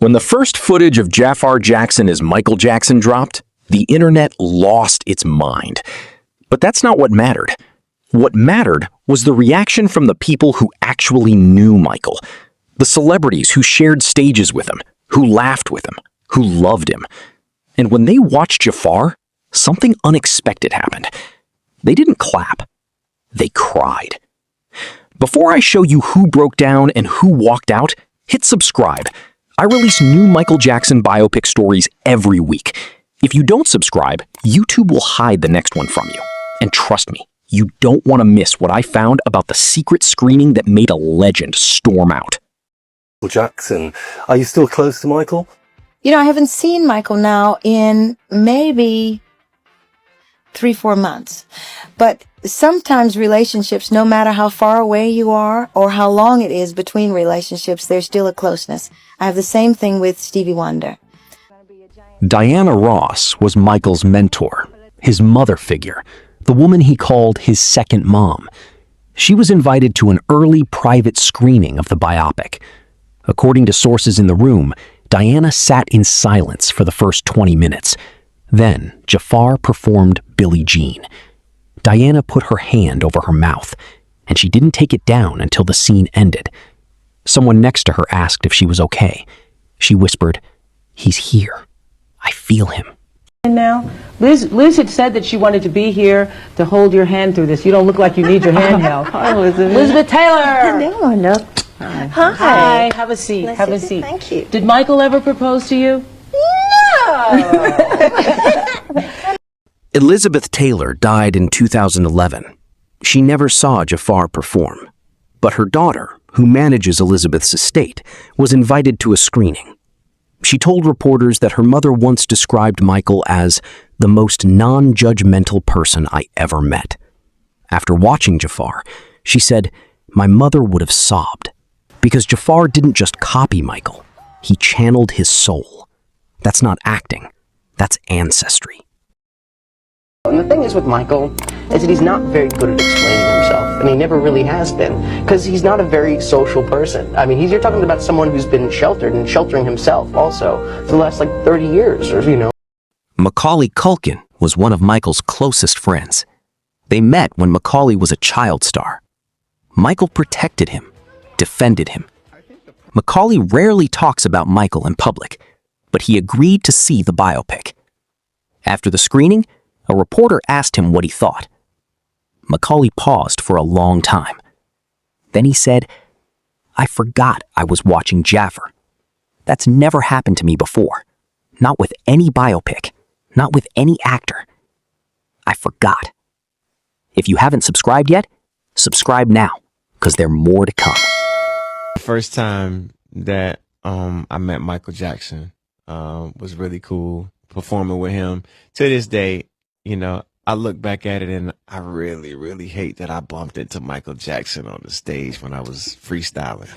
When the first footage of Jaafar Jackson as Michael Jackson dropped, the internet lost its mind. But that's not what mattered. What mattered was the reaction from the people who actually knew Michael. The celebrities who shared stages with him, who laughed with him, who loved him. And when they watched Jaafar, something unexpected happened. They didn't clap. They cried. Before I show you who broke down and who walked out, hit subscribe. I release new Michael Jackson biopic stories every week. If you don't subscribe, YouTube will hide the next one from you. And trust me, you don't want to miss what I found about the secret screening that made a legend storm out. Jackson, are you still close to Michael? You know, I haven't seen Michael now in maybe 3-4 months. But sometimes relationships, no matter how far away you are or how long it is between relationships, there's still a closeness. I have the same thing with Stevie Wonder. Diana Ross was Michael's mentor, his mother figure, the woman he called his second mom. She was invited to an early private screening of the biopic. According to sources in the room, Diana sat in silence for the first 20 minutes. Then, Jaafar performed Billie Jean. Diana put her hand over her mouth, and she didn't take it down until the scene ended. Someone next to her asked if she was okay. She whispered, "He's here. I feel him." And now, Liz had said that she wanted to be here to hold your hand through this. You don't look like you need your hand held. Hi, Elizabeth. Elizabeth Taylor. Hello. Hi. Hi. Hi. Have a seat. Nice Have to a see- seat. Thank you. Did Michael ever propose to you? Elizabeth Taylor died in 2011. She never saw Jaafar perform, but her daughter, who manages Elizabeth's estate, was invited to a screening. She told reporters that her mother once described Michael as the most non-judgmental person I ever met. After watching Jaafar, she said, "My mother would have sobbed, because Jaafar didn't just copy Michael, he channeled his soul. That's not acting, that's ancestry." And the thing is with Michael is that he's not very good at explaining himself, and he never really has been, because he's not a very social person. I mean, you're talking about someone who's been sheltered and sheltering himself also for the last 30 years, or Macaulay Culkin was one of Michael's closest friends. They met when Macaulay was a child star. Michael protected him, defended him. Macaulay rarely talks about Michael in public, but he agreed to see the biopic. After the screening, a reporter asked him what he thought. Macaulay paused for a long time. Then he said, "I forgot I was watching Jaafar. That's never happened to me before. Not with any biopic, not with any actor. I forgot." If you haven't subscribed yet, subscribe now, because there's more to come. The first time that I met Michael Jackson was really cool, performing with him. To this day, you know, I look back at it and I really, really hate that I bumped into Michael Jackson on the stage when I was freestyling.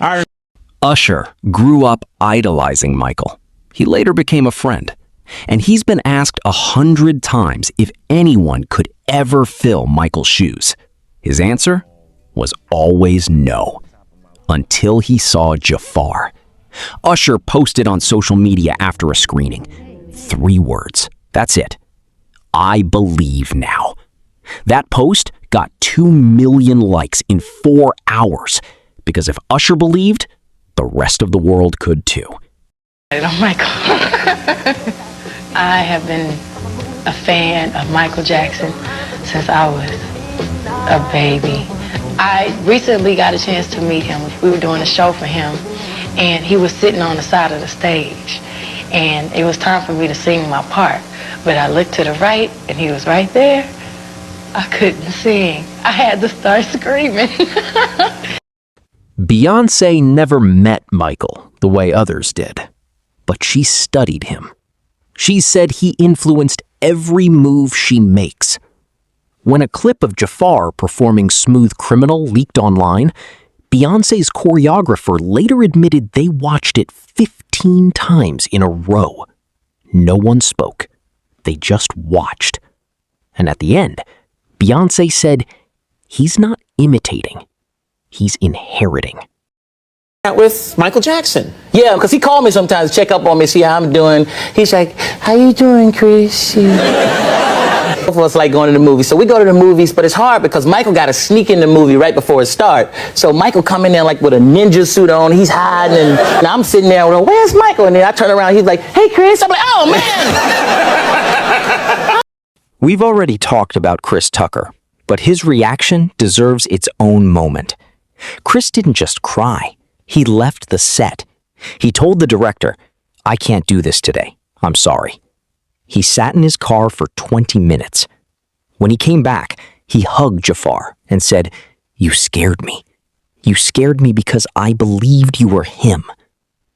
Usher grew up idolizing Michael. He later became a friend, and he's been asked 100 times if anyone could ever fill Michael's shoes. His answer was always no, until he saw Jaafar. Usher posted on social media after a screening. 3 words. That's it. "I believe now." That post got 2 million likes in 4 hours, because if Usher believed, the rest of the world could too. Oh, Michael. I have been a fan of Michael Jackson since I was a baby. I recently got a chance to meet him. We were doing a show for him, and he was sitting on the side of the stage, and it was time for me to sing my part. But I looked to the right, and he was right there. I couldn't sing. I had to start screaming. Beyonce never met Michael the way others did, but she studied him. She said he influenced every move she makes. When a clip of Jaafar performing Smooth Criminal leaked online, Beyonce's choreographer later admitted they watched it 15 times in a row. No one spoke. They just watched. And at the end, Beyonce said, "He's not imitating. He's inheriting." with Michael Jackson. Yeah, because he called me sometimes to check up on me, see how I'm doing. He's like, how you doing, Chris? Both of us like going to the movies. So we go to the movies, but it's hard because Michael got to sneak in the movie right before it starts. So Michael come in there like with a ninja suit on, he's hiding, and I'm sitting there, well, where's Michael? And then I turn around, he's like, hey, Chris. I'm like, oh, man. We've already talked about Chris Tucker, but his reaction deserves its own moment. Chris didn't just cry. He left the set. He told the director, I can't do this today. I'm sorry. He sat in his car for 20 minutes. When he came back, he hugged Jaafar and said, you scared me. You scared me because I believed you were him.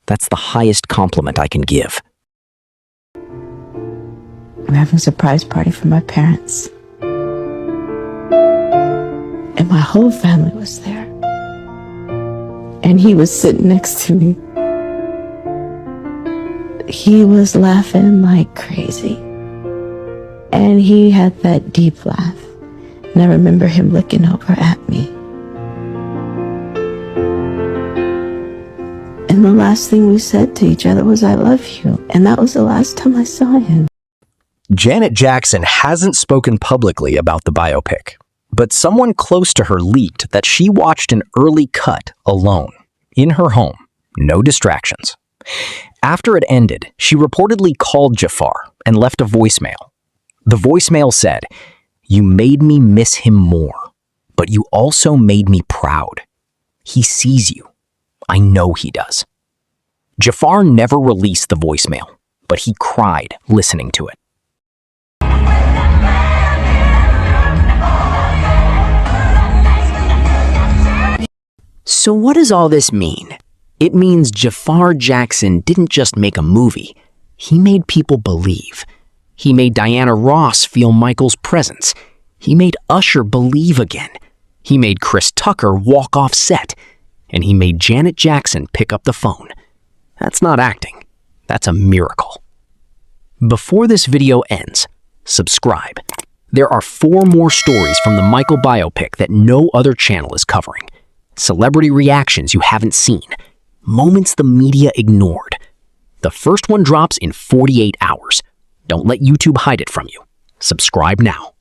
That's the highest compliment I can give. I'm having a surprise party for my parents. And my whole family was there. And he was sitting next to me. He was laughing like crazy. And he had that deep laugh. And I remember him looking over at me. And the last thing we said to each other was, I love you. And that was the last time I saw him. Janet Jackson hasn't spoken publicly about the biopic, but someone close to her leaked that she watched an early cut alone, in her home, no distractions. After it ended, she reportedly called Jaafar and left a voicemail. The voicemail said, you made me miss him more, but you also made me proud. He sees you. I know he does. Jaafar never released the voicemail, but he cried listening to it. So what does all this mean? It means Jaafar Jackson didn't just make a movie. He made people believe. He made Diana Ross feel Michael's presence. He made Usher believe again. He made Chris Tucker walk off set. And he made Janet Jackson pick up the phone. That's not acting. That's a miracle. Before this video ends, subscribe. There are 4 more stories from the Michael biopic that no other channel is covering. Celebrity reactions you haven't seen. Moments the media ignored. The first one drops in 48 hours. Don't let YouTube hide it from you. Subscribe now.